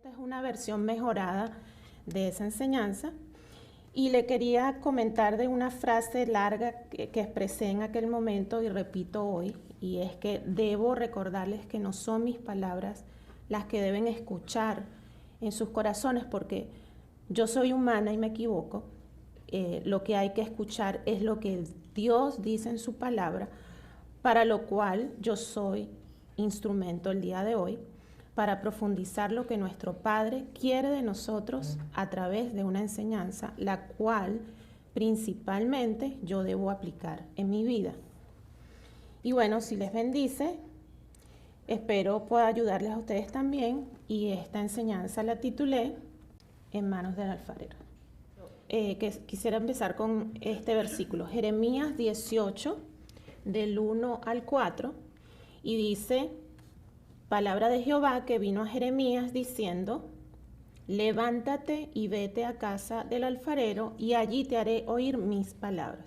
Esta es una versión mejorada de esa enseñanza y le quería comentar de una frase larga que expresé en aquel momento y repito hoy, y es que debo recordarles que no son mis palabras las que deben escuchar en sus corazones, porque yo soy humana y me equivoco. Lo que hay que escuchar es lo que Dios dice en su palabra, para lo cual yo soy instrumento el día de hoy, para profundizar lo que nuestro Padre quiere de nosotros a través de una enseñanza, la cual principalmente yo debo aplicar en mi vida. Y bueno, si les bendice, espero pueda ayudarles a ustedes también, y esta enseñanza la titulé En manos del alfarero. Quisiera empezar con este versículo, Jeremías 18, del 1 al 4, y dice: palabra de Jehová que vino a Jeremías diciendo: levántate y vete a casa del alfarero, y allí te haré oír mis palabras.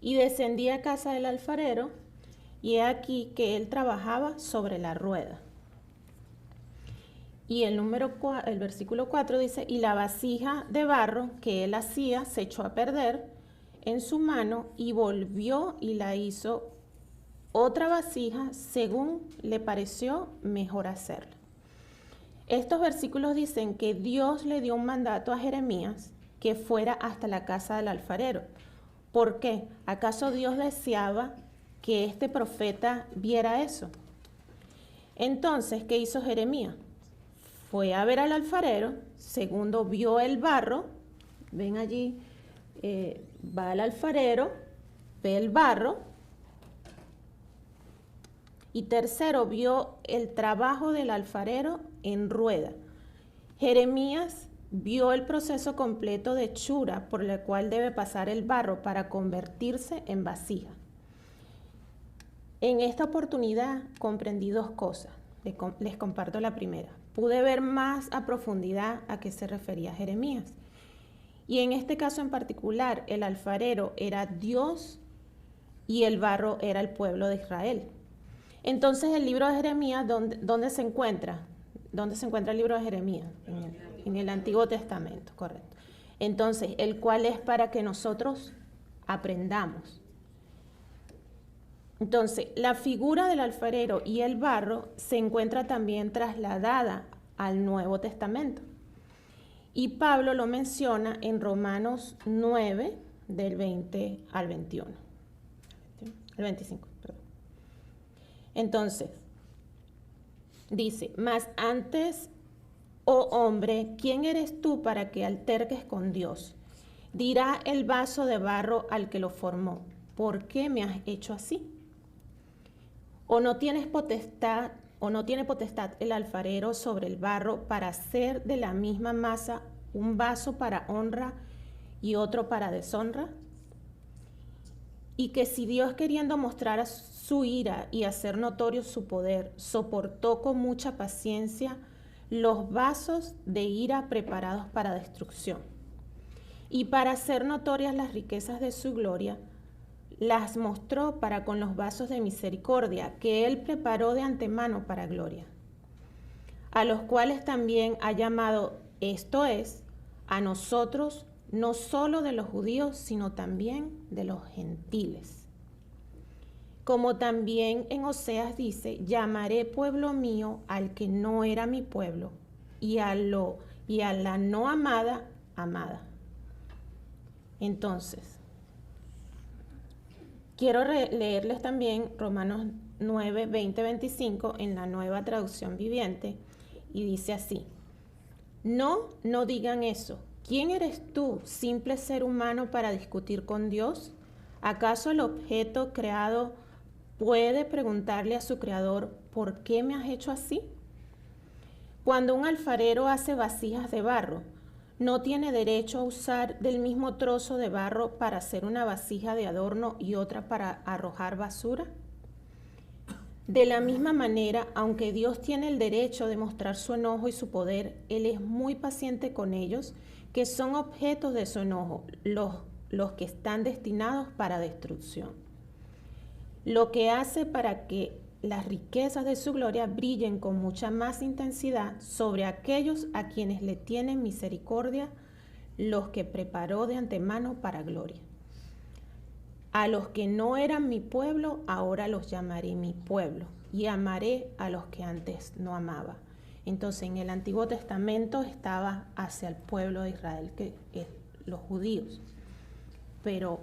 Y descendí a casa del alfarero, y he aquí que él trabajaba sobre la rueda. Y el versículo 4 dice: y la vasija de barro que él hacía se echó a perder en su mano, y volvió y la hizo otra vasija según le pareció mejor hacerla. Estos versículos dicen que Dios le dio un mandato a Jeremías que fuera hasta la casa del alfarero. ¿Por qué? ¿Acaso Dios deseaba que este profeta viera eso? Entonces, ¿qué hizo Jeremías? Fue a ver al alfarero. Segundo, vio el barro. Ven allí, va al alfarero, ve el barro. Y tercero, vio el trabajo del alfarero en rueda. Jeremías vio el proceso completo de hechura por el cual debe pasar el barro para convertirse en vasija. En esta oportunidad comprendí dos cosas. Les comparto la primera. Pude ver más a profundidad a qué se refería Jeremías. Y en este caso en particular, el alfarero era Dios y el barro era el pueblo de Israel. Entonces, el libro de Jeremías, ¿dónde se encuentra? ¿Dónde se encuentra el libro de Jeremías? En el Antiguo Testamento, correcto. Entonces, el cual es para que nosotros aprendamos. Entonces, la figura del alfarero y el barro se encuentra también trasladada al Nuevo Testamento. Y Pablo lo menciona en Romanos 9, del 20 al 21. El 25, perdón. Entonces, dice: mas antes, oh hombre, ¿quién eres tú para que alterques con Dios? Dirá el vaso de barro al que lo formó: ¿por qué me has hecho así? ¿O no tiene potestad el alfarero sobre el barro para hacer de la misma masa un vaso para honra y otro para deshonra? Y que si Dios, queriendo mostrar su ira y hacer notorio su poder, soportó con mucha paciencia los vasos de ira preparados para destrucción, y para hacer notorias las riquezas de su gloria, las mostró para con los vasos de misericordia que él preparó de antemano para gloria, a los cuales también ha llamado, esto es, a nosotros, no solo de los judíos, sino también de los gentiles. Como también en Oseas dice: llamaré pueblo mío al que no era mi pueblo, y a la no amada, amada. Entonces, quiero leerles también Romanos 9, 20, 25 en la Nueva Traducción Viviente, y dice así: no digan eso. ¿Quién eres tú, simple ser humano, para discutir con Dios? ¿Acaso el objeto creado puede preguntarle a su creador: ¿por qué me has hecho así? Cuando un alfarero hace vasijas de barro, ¿no tiene derecho a usar del mismo trozo de barro para hacer una vasija de adorno y otra para arrojar basura? De la misma manera, aunque Dios tiene el derecho de mostrar su enojo y su poder, Él es muy paciente con ellos, que son objetos de su enojo, los que están destinados para destrucción. Lo que hace para que las riquezas de su gloria brillen con mucha más intensidad sobre aquellos a quienes le tienen misericordia, los que preparó de antemano para gloria. A los que no eran mi pueblo, ahora los llamaré mi pueblo, y amaré a los que antes no amaba. Entonces, en el Antiguo Testamento estaba hacia el pueblo de Israel, que es los judíos. Pero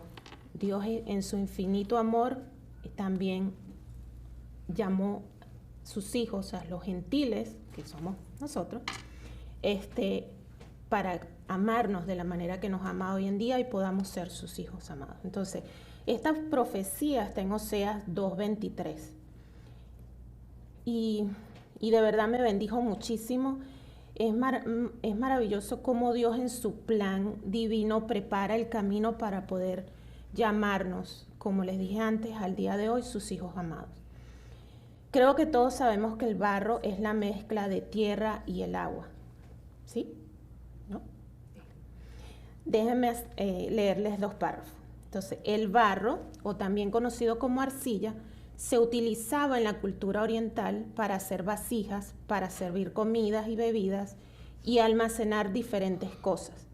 Dios en su infinito amor también llamó sus hijos, a los gentiles, que somos nosotros, para amarnos de la manera que nos ama hoy en día y podamos ser sus hijos amados. Entonces, esta profecía está en Oseas 2:23. Y de verdad me bendijo muchísimo. Es maravilloso cómo Dios en su plan divino prepara el camino para poder llamarnos, como les dije antes, al día de hoy, sus hijos amados. Creo que todos sabemos que el barro es la mezcla de tierra y el agua. ¿Sí? ¿No? Déjenme leerles 2 párrafos. Entonces, el barro, o también conocido como arcilla, se utilizaba en la cultura oriental para hacer vasijas, para servir comidas y bebidas y almacenar diferentes cosas.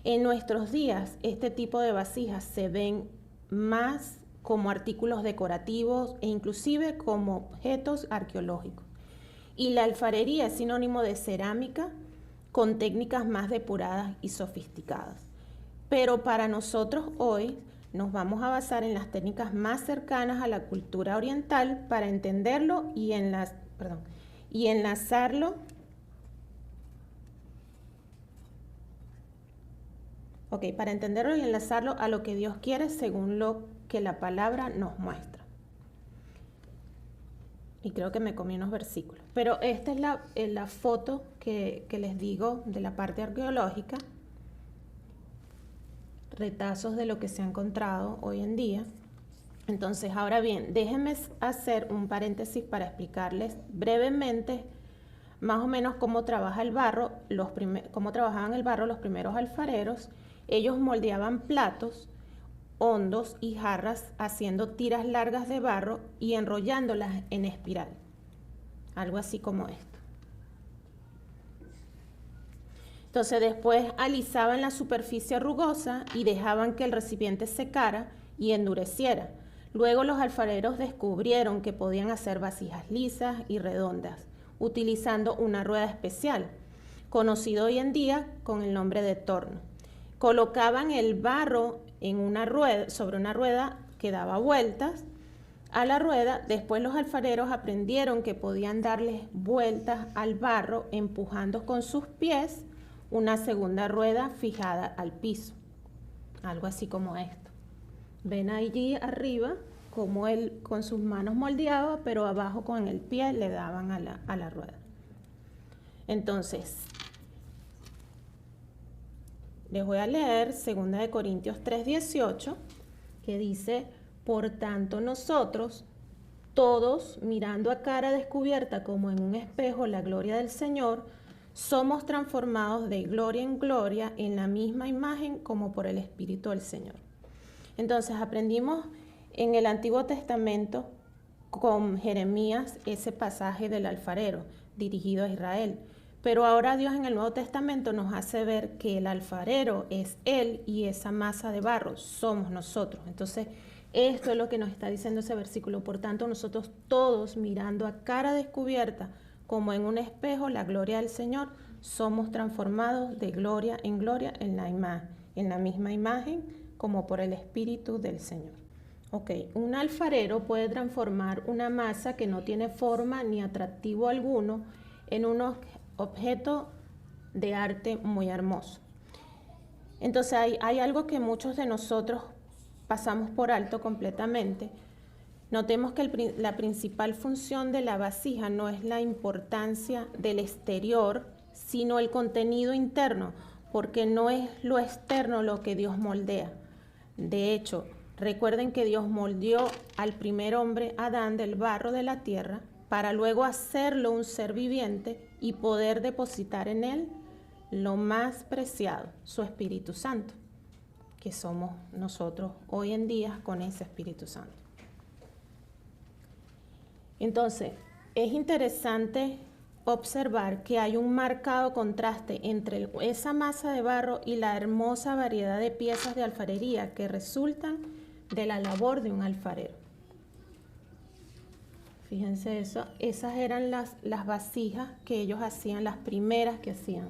En nuestros días, este tipo de vasijas se ven más como artículos decorativos e inclusive como objetos arqueológicos. Y la alfarería es sinónimo de cerámica con técnicas más depuradas y sofisticadas. Pero para nosotros hoy nos vamos a basar en las técnicas más cercanas a la cultura oriental para entenderlo y enlazarlo para entenderlo y enlazarlo a lo que Dios quiere según lo que la palabra nos muestra. Y creo que me comí unos versículos. Pero esta es la foto que les digo de la parte arqueológica. Retazos de lo que se ha encontrado hoy en día. Entonces, ahora bien, déjenme hacer un paréntesis para explicarles brevemente más o menos cómo trabaja el barro, cómo trabajaban el barro los primeros alfareros. Ellos moldeaban platos hondos y jarras haciendo tiras largas de barro y enrollándolas en espiral. Algo así como esto. Entonces después alisaban la superficie rugosa y dejaban que el recipiente secara y endureciera. Luego los alfareros descubrieron que podían hacer vasijas lisas y redondas, utilizando una rueda especial, conocido hoy en día con el nombre de torno. Colocaban el barro en sobre una rueda que daba vueltas a la rueda. Después los alfareros aprendieron que podían darles vueltas al barro empujando con sus pies una segunda rueda fijada al piso. Algo así como esto. Ven allí arriba como él con sus manos moldeaba, pero abajo con el pie le daban a la rueda. Entonces, les voy a leer 2 Corintios 3:18, que dice: por tanto nosotros, todos mirando a cara descubierta como en un espejo la gloria del Señor, somos transformados de gloria en gloria en la misma imagen como por el Espíritu del Señor. Entonces aprendimos en el Antiguo Testamento con Jeremías ese pasaje del alfarero dirigido a Israel. Pero ahora Dios en el Nuevo Testamento nos hace ver que el alfarero es Él y esa masa de barro somos nosotros. Entonces, esto es lo que nos está diciendo ese versículo. Por tanto, nosotros todos mirando a cara descubierta, como en un espejo, la gloria del Señor, somos transformados de gloria en gloria en la misma imagen, como por el Espíritu del Señor. Un alfarero puede transformar una masa que no tiene forma ni atractivo alguno en un objeto de arte muy hermoso. Entonces hay algo que muchos de nosotros pasamos por alto completamente. Notemos que la principal función de la vasija no es la importancia del exterior, sino el contenido interno, porque no es lo externo lo que Dios moldea. De hecho, recuerden que Dios moldeó al primer hombre, Adán, del barro de la tierra, para luego hacerlo un ser viviente y poder depositar en él lo más preciado, su Espíritu Santo, que somos nosotros hoy en día con ese Espíritu Santo. Entonces, es interesante observar que hay un marcado contraste entre esa masa de barro y la hermosa variedad de piezas de alfarería que resultan de la labor de un alfarero. Fíjense eso, esas eran las vasijas que ellos hacían, las primeras que hacían.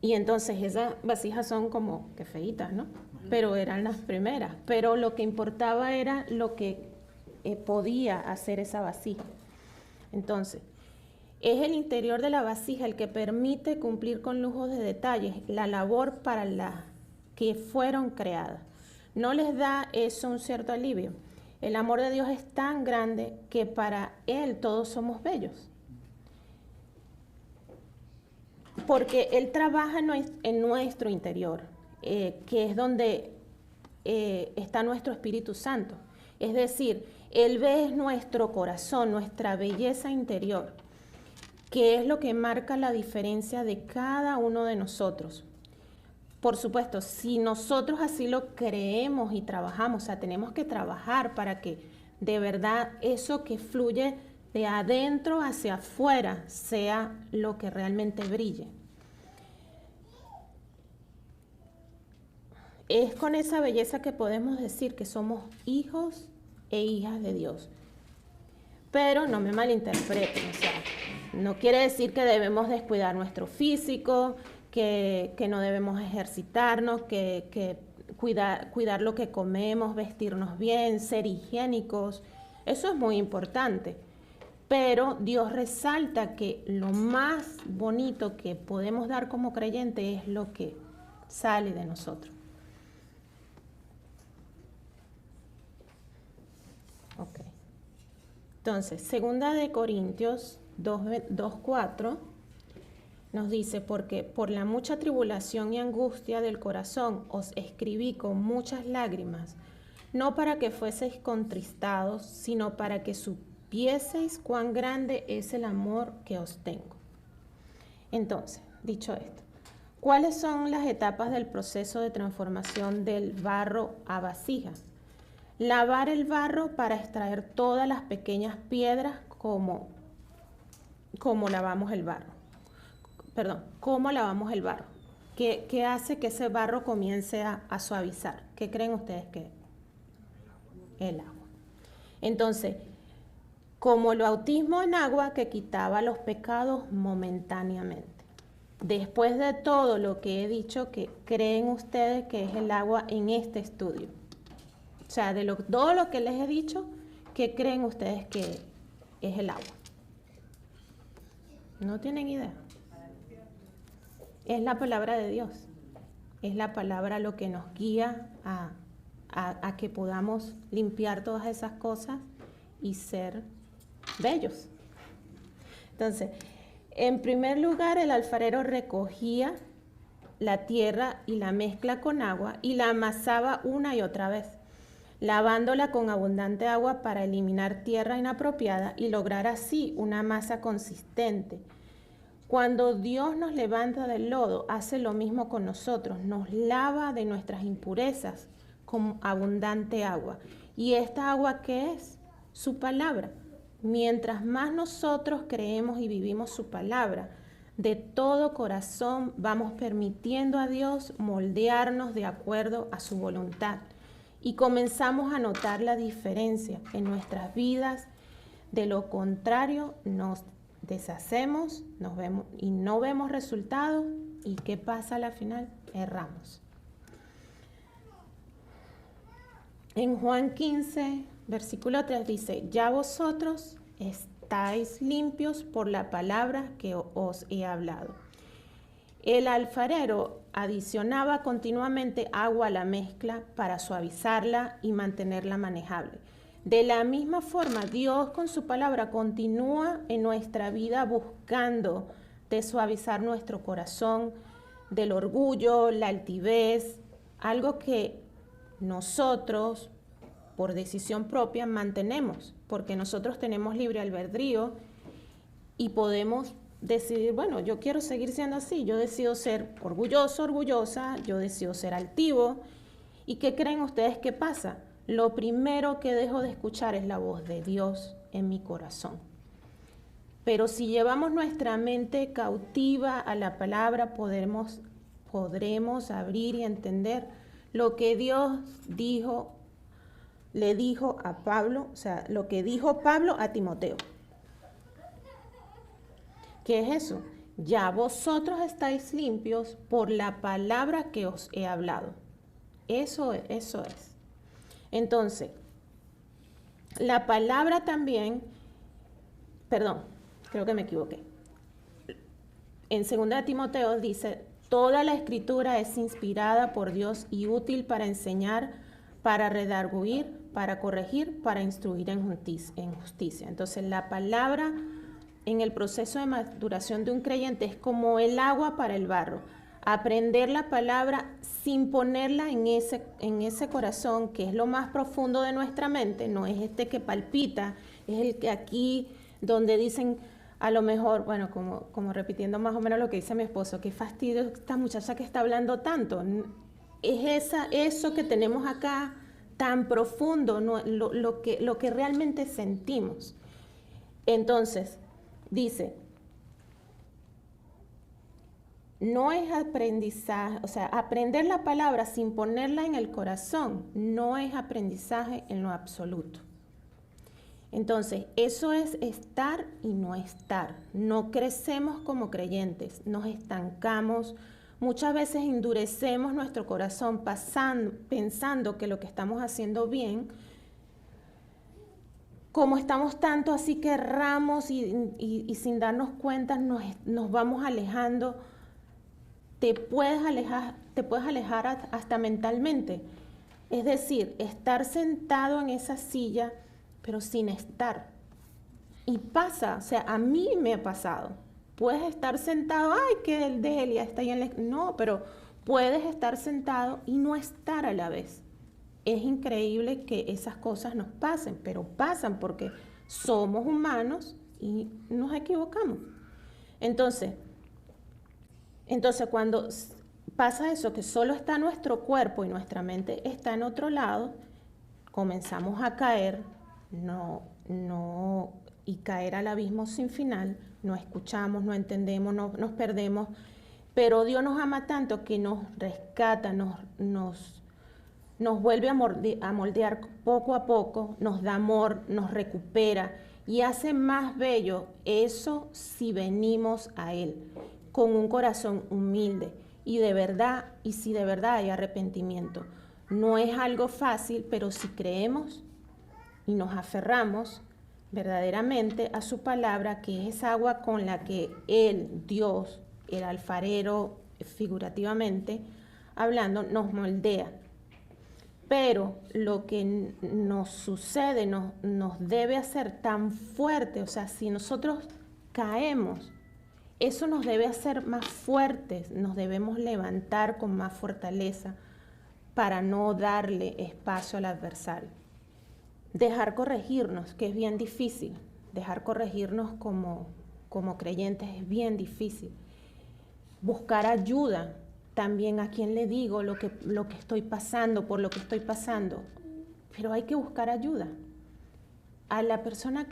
Y entonces esas vasijas son como que feitas, ¿no? Pero eran las primeras. Pero lo que importaba era lo que podía hacer esa vasija. Entonces, es el interior de la vasija el que permite cumplir con lujos de detalles la labor para la que fueron creadas. ¿No les da eso un cierto alivio? El amor de Dios es tan grande que para Él todos somos bellos. Porque Él trabaja en nuestro interior, que es donde está nuestro Espíritu Santo. Es decir, Él ve nuestro corazón, nuestra belleza interior, que es lo que marca la diferencia de cada uno de nosotros. Por supuesto, si nosotros así lo creemos y trabajamos, o sea, tenemos que trabajar para que de verdad eso que fluye de adentro hacia afuera sea lo que realmente brille. Es con esa belleza que podemos decir que somos hijos e hijas de Dios. Pero no me malinterpreten, o sea, no quiere decir que debemos descuidar nuestro físico, que no debemos ejercitarnos, que cuidar lo que comemos, vestirnos bien, ser higiénicos. Eso es muy importante. Pero Dios resalta que lo más bonito que podemos dar como creyente es lo que sale de nosotros. Ok. Entonces, segunda de Corintios 2:4 nos dice, porque por la mucha tribulación y angustia del corazón os escribí con muchas lágrimas, no para que fueseis contristados, sino para que supieseis cuán grande es el amor que os tengo. Entonces, dicho esto, ¿cuáles son las etapas del proceso de transformación del barro a vasija? Lavar el barro para extraer todas las pequeñas piedras como lavamos el barro. ¿Cómo lavamos el barro? ¿Qué hace que ese barro comience a suavizar? ¿Qué creen ustedes que es? El agua. Entonces, como el bautismo en agua que quitaba los pecados momentáneamente. Después de todo lo que he dicho, ¿qué creen ustedes que es el agua en este estudio? O sea, de todo lo que les he dicho, ¿qué creen ustedes que es el agua? ¿No tienen idea? Es la palabra de Dios. Es la palabra lo que nos guía a que podamos limpiar todas esas cosas y ser bellos. Entonces, en primer lugar, el alfarero recogía la tierra y la mezcla con agua y la amasaba una y otra vez, lavándola con abundante agua para eliminar tierra inapropiada y lograr así una masa consistente. Cuando Dios nos levanta del lodo, hace lo mismo con nosotros, nos lava de nuestras impurezas con abundante agua. ¿Y esta agua qué es? Su palabra. Mientras más nosotros creemos y vivimos su palabra, de todo corazón vamos permitiendo a Dios moldearnos de acuerdo a su voluntad. Y comenzamos a notar la diferencia en nuestras vidas. De lo contrario, nos deshacemos, y no vemos resultados. ¿Y qué pasa a la final? Erramos. En Juan 15, versículo 3 dice, ya vosotros estáis limpios por la palabra que os he hablado. El alfarero adicionaba continuamente agua a la mezcla para suavizarla y mantenerla manejable. De la misma forma, Dios con su palabra continúa en nuestra vida buscando de suavizar nuestro corazón del orgullo, la altivez, algo que nosotros por decisión propia mantenemos, porque nosotros tenemos libre albedrío y podemos decidir, bueno, yo quiero seguir siendo así, yo decido ser orgulloso, orgullosa, yo decido ser altivo. ¿Y qué creen ustedes que pasa? lo primero que dejo de escuchar es la voz de Dios en mi corazón. Pero si llevamos nuestra mente cautiva a la palabra, podremos abrir y entender lo que Dios le dijo a Pablo, o sea, lo que dijo Pablo a Timoteo. ¿Qué es eso? Ya vosotros estáis limpios por la palabra que os he hablado. Eso es. Entonces, la palabra también, perdón, creo que me equivoqué. En 2 Timoteo dice, toda la escritura es inspirada por Dios y útil para enseñar, para redarguir, para corregir, para instruir en justicia. Entonces, la palabra en el proceso de maduración de un creyente es como el agua para el barro. Aprender la palabra sin ponerla en ese corazón, que es lo más profundo de nuestra mente, no es este que palpita, es el que aquí donde dicen, a lo mejor, bueno, como repitiendo más o menos lo que dice mi esposo, qué fastidio esta muchacha que está hablando tanto. Es eso que tenemos acá tan profundo, ¿no? lo que realmente sentimos. Entonces, dice, no es aprendizaje, o sea, aprender la palabra sin ponerla en el corazón no es aprendizaje en lo absoluto. Entonces, eso es estar y no estar. No crecemos como creyentes, nos estancamos. Muchas veces endurecemos nuestro corazón pensando que lo que estamos haciendo bien. Como estamos tanto así que erramos y sin darnos cuenta nos vamos alejando. Te puedes alejar hasta mentalmente. Es decir, estar sentado en esa silla, pero sin estar. Y pasa, o sea, a mí me ha pasado. Puedes estar sentado, ay, que el de Elia está ahí en la... No, pero puedes estar sentado y no estar a la vez. Es increíble que esas cosas nos pasen, pero pasan porque somos humanos y nos equivocamos. Entonces cuando pasa eso, que solo está nuestro cuerpo y nuestra mente está en otro lado, comenzamos a caer, y caer al abismo sin final, no escuchamos, no entendemos, nos perdemos, pero Dios nos ama tanto que nos rescata, nos vuelve a moldear poco a poco, nos da amor, nos recupera y hace más bello eso si venimos a Él con un corazón humilde y si de verdad hay arrepentimiento. No es algo fácil, pero si creemos y nos aferramos verdaderamente a su palabra, que es agua con la que Él, Dios, el alfarero, figurativamente hablando, nos moldea. Pero lo que nos sucede nos debe hacer tan fuerte, o sea, si nosotros caemos, eso nos debe hacer más fuertes, nos debemos levantar con más fortaleza para no darle espacio al adversario. Dejar corregirnos, que es bien difícil, dejar corregirnos como creyentes es bien difícil. Buscar ayuda. También a quien le digo lo que estoy pasando, por lo que estoy pasando. Pero hay que buscar ayuda. A la persona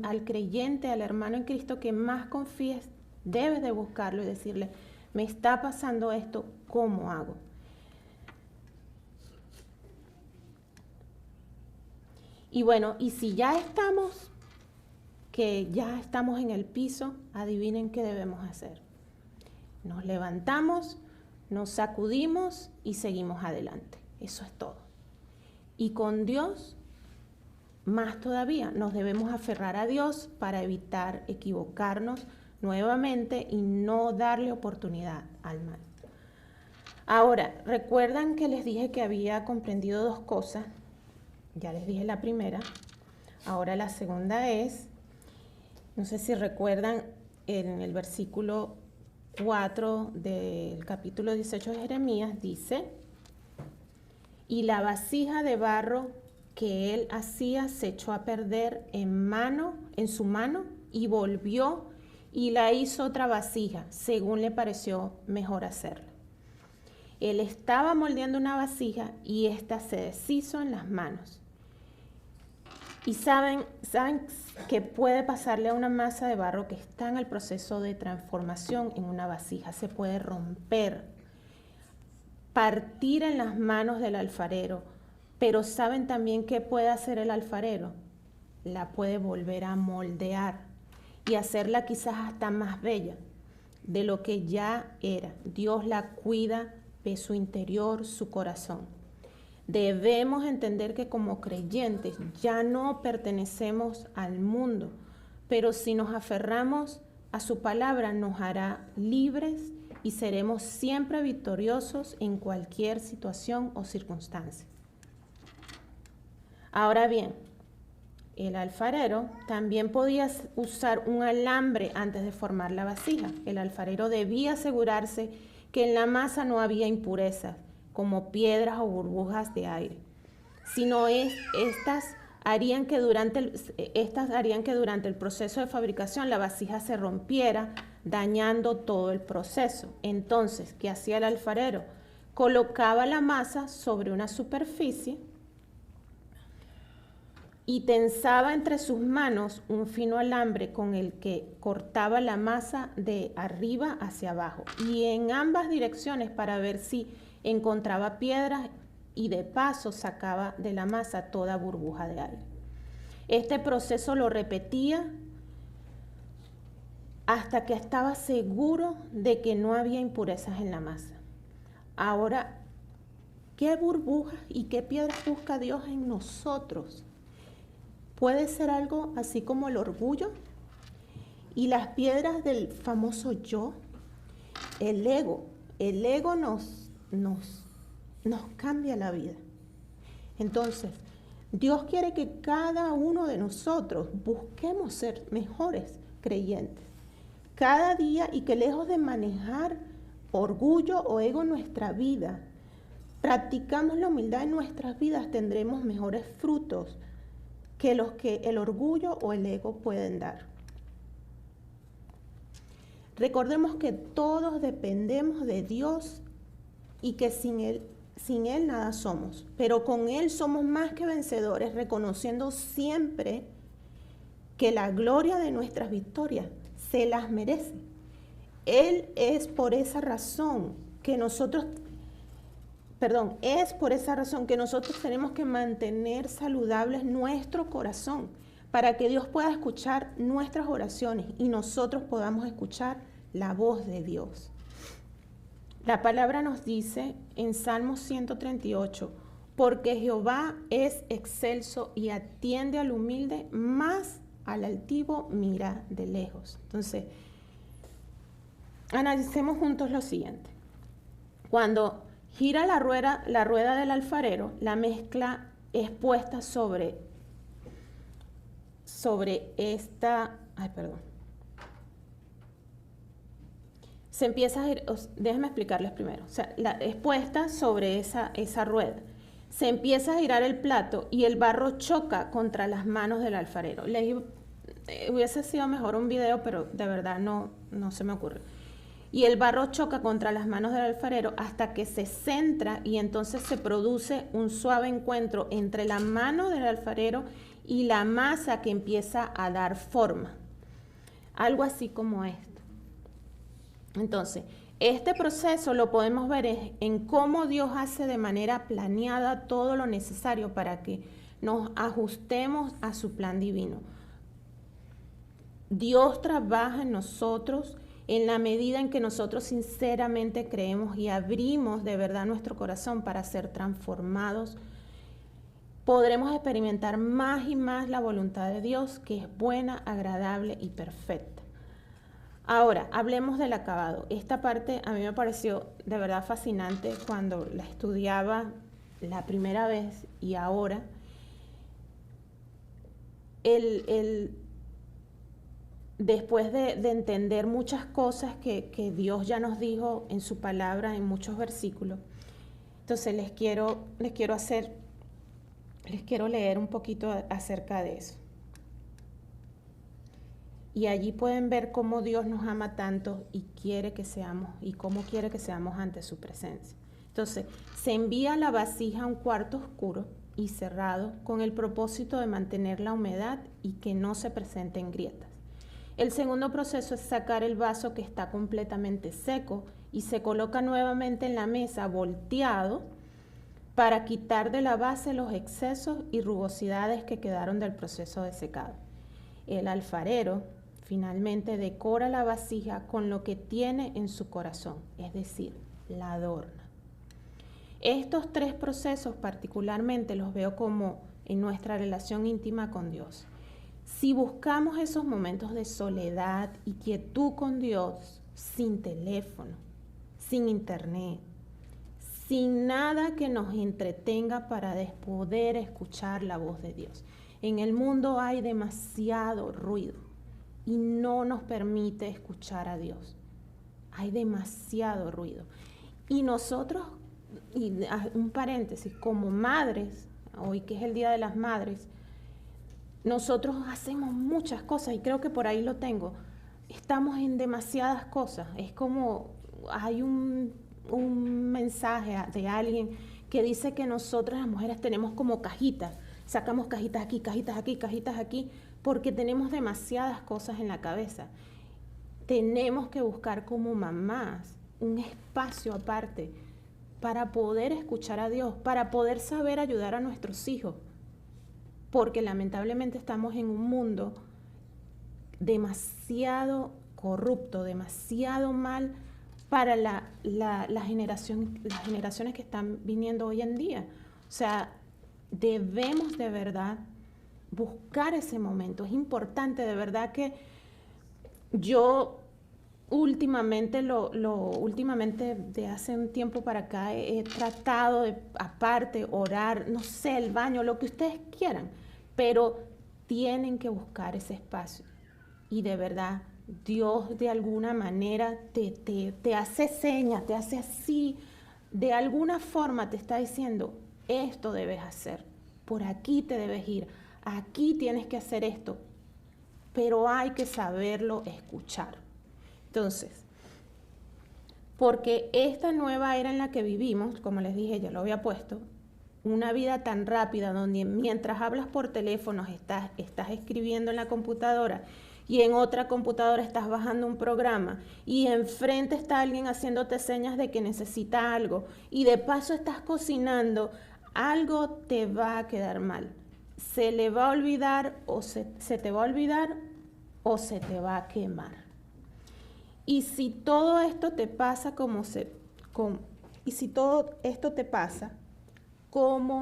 al creyente, al hermano en Cristo que más confíes, debes de buscarlo y decirle, me está pasando esto, ¿cómo hago? Y bueno, y si ya estamos en el piso, adivinen qué debemos hacer. Nos levantamos, nos sacudimos y seguimos adelante. Eso es todo. Y con Dios, más todavía, nos debemos aferrar a Dios para evitar equivocarnos nuevamente y no darle oportunidad al mal. Ahora, ¿recuerdan que les dije que había comprendido dos cosas? Ya les dije la primera. Ahora la segunda es, no sé si recuerdan en el versículo 4 del capítulo 18 de Jeremías, dice, y la vasija de barro que él hacía se echó a perder en su mano y volvió y la hizo otra vasija, según le pareció mejor hacerla. Él estaba moldeando una vasija y ésta se deshizo en las manos. Y saben que puede pasarle a una masa de barro que está en el proceso de transformación en una vasija. Se puede romper, partir en las manos del alfarero. Pero saben también qué puede hacer el alfarero. La puede volver a moldear y hacerla quizás hasta más bella de lo que ya era. Dios la cuida de su interior, su corazón. Debemos entender que como creyentes ya no pertenecemos al mundo, pero si nos aferramos a su palabra nos hará libres y seremos siempre victoriosos en cualquier situación o circunstancia. Ahora bien, el alfarero también podía usar un alambre antes de formar la vasija. El alfarero debía asegurarse que en la masa no había impurezas, como piedras o burbujas de aire, sino estas harían que durante el proceso de fabricación la vasija se rompiera, dañando todo el proceso. Entonces, ¿qué hacía el alfarero? Colocaba la masa sobre una superficie y tensaba entre sus manos un fino alambre con el que cortaba la masa de arriba hacia abajo y en ambas direcciones para ver si encontraba piedras y de paso sacaba de la masa toda burbuja de aire. Este proceso lo repetía hasta que estaba seguro de que no había impurezas en la masa. Ahora, ¿qué burbujas y qué piedras busca Dios en nosotros? Puede ser algo así como el orgullo y las piedras del famoso yo, el ego. El ego nos cambia la vida. Entonces, Dios quiere que cada uno de nosotros busquemos ser mejores creyentes cada día y que lejos de manejar orgullo o ego en nuestra vida, practicamos la humildad en nuestras vidas, tendremos mejores frutos que los que el orgullo o el ego pueden dar. Recordemos que todos dependemos de Dios y que sin Él nada somos, pero con Él somos más que vencedores, reconociendo siempre que la gloria de nuestras victorias se las merece. Es por esa razón que nosotros tenemos que mantener saludables nuestro corazón para que Dios pueda escuchar nuestras oraciones y nosotros podamos escuchar la voz de Dios. La palabra nos dice en Salmo 138, porque Jehová es excelso y atiende al humilde, mas al altivo mira de lejos. Entonces, analicemos juntos lo siguiente. Cuando gira la rueda del alfarero, la mezcla es puesta sobre esta, se empieza a ir, déjenme explicarles primero, o sea, es puesta sobre esa rueda, se empieza a girar el plato y el barro choca contra las manos del alfarero. Hubiese sido mejor un video, pero de verdad no se me ocurre. Y el barro choca contra las manos del alfarero hasta que se centra y entonces se produce un suave encuentro entre la mano del alfarero y la masa que empieza a dar forma. Algo así como esto. Entonces, este proceso lo podemos ver en cómo Dios hace de manera planeada todo lo necesario para que nos ajustemos a su plan divino. Dios trabaja en nosotros en la medida en que nosotros sinceramente creemos y abrimos de verdad nuestro corazón para ser transformados. Podremos experimentar más y más la voluntad de Dios, que es buena, agradable y perfecta. Ahora, hablemos del acabado. Esta parte a mí me pareció de verdad fascinante cuando la estudiaba la primera vez y ahora. Después de entender muchas cosas que Dios ya nos dijo en su palabra en muchos versículos, entonces les quiero leer un poquito acerca de eso. Y allí pueden ver cómo Dios nos ama tanto y quiere que seamos, y cómo quiere que seamos ante su presencia. Entonces, se envía la vasija a un cuarto oscuro y cerrado con el propósito de mantener la humedad y que no se presenten grietas. El segundo proceso es sacar el vaso que está completamente seco y se coloca nuevamente en la mesa volteado para quitar de la base los excesos y rugosidades que quedaron del proceso de secado. El alfarero finalmente decora la vasija con lo que tiene en su corazón, es decir, la adorna. Estos tres procesos particularmente los veo como en nuestra relación íntima con Dios. Si buscamos esos momentos de soledad y quietud con Dios, sin teléfono, sin internet, sin nada que nos entretenga para poder escuchar la voz de Dios. En el mundo hay demasiado ruido y no nos permite escuchar a Dios. Hay demasiado ruido. Y nosotros, y un paréntesis, como madres, hoy que es el Día de las Madres, nosotros hacemos muchas cosas y creo que por ahí lo tengo. Estamos en demasiadas cosas. Es como hay un mensaje de alguien que dice que nosotras las mujeres tenemos como cajitas. Sacamos cajitas aquí, cajitas aquí, porque tenemos demasiadas cosas en la cabeza. Tenemos que buscar como mamás un espacio aparte para poder escuchar a Dios, para poder saber ayudar a nuestros hijos. Porque lamentablemente estamos en un mundo demasiado corrupto, demasiado mal para las generaciones que están viniendo hoy en día. O sea, debemos de verdad buscar ese momento. Es importante, de verdad que yo últimamente, últimamente de hace un tiempo para acá, he tratado de, aparte, orar, no sé, el baño, lo que ustedes quieran, pero tienen que buscar ese espacio. Y de verdad, Dios de alguna manera te hace señas, te hace así, de alguna forma te está diciendo, esto debes hacer, por aquí te debes ir, aquí tienes que hacer esto, pero hay que saberlo escuchar. Entonces, porque esta nueva era en la que vivimos, como les dije, ya lo había puesto, una vida tan rápida donde mientras hablas por teléfono estás escribiendo en la computadora y en otra computadora estás bajando un programa y enfrente está alguien haciéndote señas de que necesita algo y de paso estás cocinando, algo te va a quedar mal. Se le va a olvidar o se te va a olvidar o se te va a quemar. Y si todo esto te pasa ¿cómo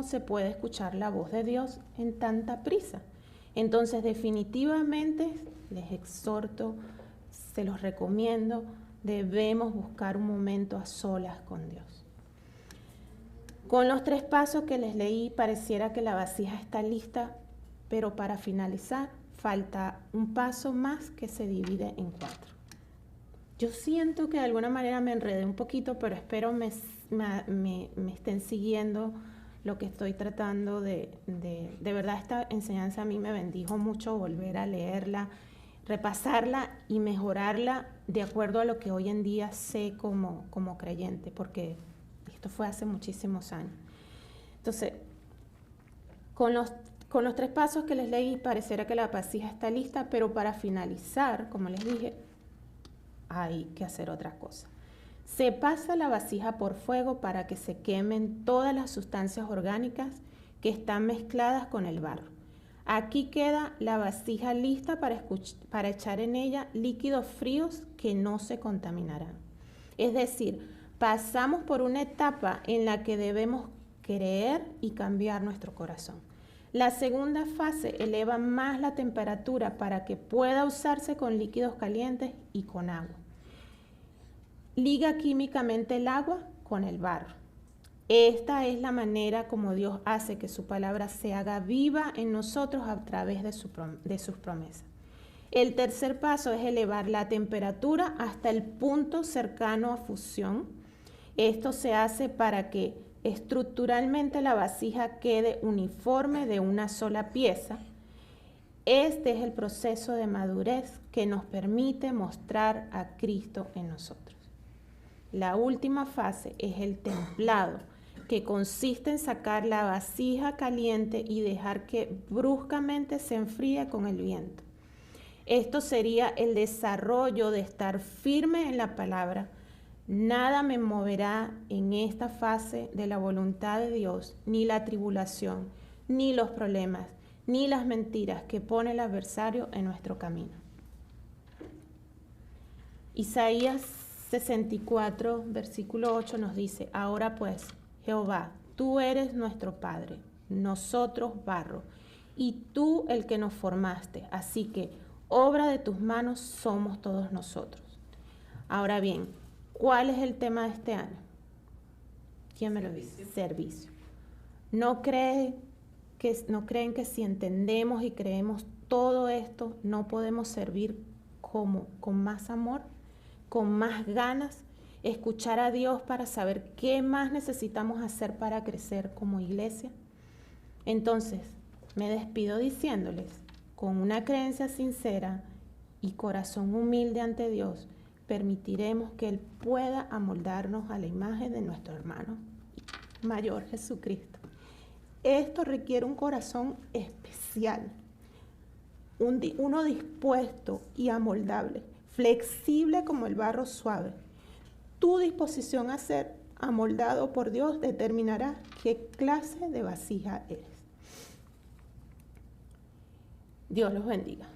se puede escuchar la voz de Dios en tanta prisa? Entonces, definitivamente, les exhorto, se los recomiendo, debemos buscar un momento a solas con Dios. Con los 3 pasos que les leí, pareciera que la vasija está lista, pero para finalizar, falta un paso más que se divide en 4. Yo siento que de alguna manera me enredé un poquito, pero espero me estén siguiendo lo que estoy tratando de verdad. Esta enseñanza a mí me bendijo mucho volver a leerla, repasarla y mejorarla de acuerdo a lo que hoy en día sé como creyente, porque esto fue hace muchísimos años. Entonces, con los 3 pasos que les leí, pareciera que la vasija está lista, pero para finalizar, como les dije, hay que hacer otra cosa. Se pasa la vasija por fuego para que se quemen todas las sustancias orgánicas que están mezcladas con el barro. Aquí queda la vasija lista para echar en ella líquidos fríos que no se contaminarán. Es decir, pasamos por una etapa en la que debemos creer y cambiar nuestro corazón. La segunda fase eleva más la temperatura para que pueda usarse con líquidos calientes y con agua. Liga químicamente el agua con el barro. Esta es la manera como Dios hace que su palabra se haga viva en nosotros a través de sus promesas. El tercer paso es elevar la temperatura hasta el punto cercano a fusión. Esto se hace para que estructuralmente la vasija quede uniforme de una sola pieza. Este es el proceso de madurez que nos permite mostrar a Cristo en nosotros. La última fase es el templado, que consiste en sacar la vasija caliente y dejar que bruscamente se enfríe con el viento. Esto sería el desarrollo de estar firme en la palabra. Nada me moverá en esta fase de la voluntad de Dios, ni la tribulación, ni los problemas, ni las mentiras que pone el adversario en nuestro camino. Isaías 64, versículo 8 nos dice: ahora pues, Jehová, tú eres nuestro Padre, nosotros barro, y tú el que nos formaste, así que obra de tus manos somos todos nosotros. Ahora bien, ¿cuál es el tema de este año? ¿Quién me lo dice? Servicio. ¿No creen que si entendemos y creemos todo esto, no podemos servir con más amor, con más ganas, escuchar a Dios para saber qué más necesitamos hacer para crecer como iglesia? Entonces, me despido diciéndoles, con una creencia sincera y corazón humilde ante Dios, permitiremos que Él pueda amoldarnos a la imagen de nuestro hermano mayor Jesucristo. Esto requiere un corazón especial, uno dispuesto y amoldable, flexible como el barro suave. Tu disposición a ser amoldado por Dios determinará qué clase de vasija eres. Dios los bendiga.